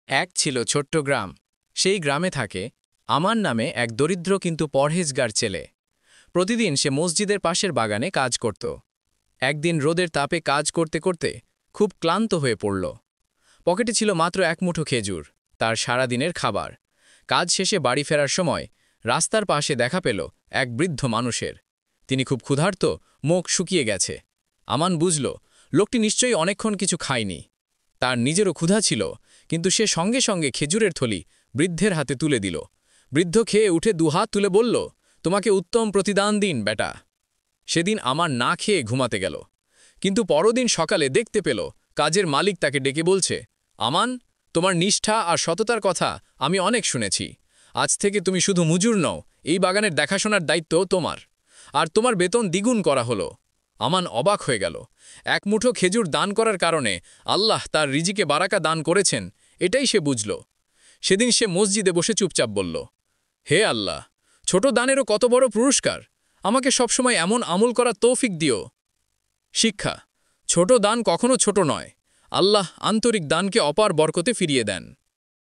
এক ছিল ছোট্ট গ্রাম। সেই গ্রামে থাকে আমান নামে এক দরিদ্র কিন্তু পরহেজগার ছেলে। প্রতিদিন সে মসজিদের পাশের বাগানে কাজ করত। একদিন রোদের তাপে কাজ করতে করতে খুব ক্লান্ত হয়ে পড়ল। পকেটে ছিল মাত্র এক মুঠো খেজুর, তার সারাদিনের খাবার। কাজ শেষে বাড়ি ফেরার সময় রাস্তার পাশে দেখা পেল এক বৃদ্ধ মানুষের। তিনি খুব ক্ষুধার্ত, মুখ শুকিয়ে গেছে। আমান বুঝল লোকটি নিশ্চয়ই অনেকক্ষণ কিছু খায়নি। তার নিজেরও ক্ষুধা ছিল, কিন্তু সে সঙ্গে সঙ্গে খেজুরের থলি বৃদ্ধের হাতে তুলে দিল। বৃদ্ধ খেয়ে উঠে দুহাত তুলে বলল, তোমাকে উত্তম প্রতিদান দিন বেটা। সেদিন আমার না খেয়ে ঘুমাতে গেল, কিন্তু পরদিন সকালে দেখতে পেল কাজের মালিক তাকে ডেকে বলছে, আমান, তোমার নিষ্ঠা আর সততার কথা আমি অনেক শুনেছি। আজ থেকে তুমি শুধু মজুর নও, এই বাগানের দেখাশোনার দায়িত্ব তোমার। আর তোমার বেতন দ্বিগুণ করা হলো। আমান অবাক হয়ে গেল। এক মুঠো খেজুর দান করার কারণে আল্লাহ তার রিজিকে বারাকা দান করেছেন, এটাই সে বুঝল। সেদিন সে মসজিদে বসে চুপচাপ বলল, হে আল্লাহ, ছোট দানেরও কত বড় পুরস্কার। আমাকে সবসময় এমন আমল করার তৌফিক দিও। শিক্ষা: ছোট দান কখনো ছোট নয়। আল্লাহ আন্তরিক দানকে অপার বরকতে ফিরিয়ে দেন।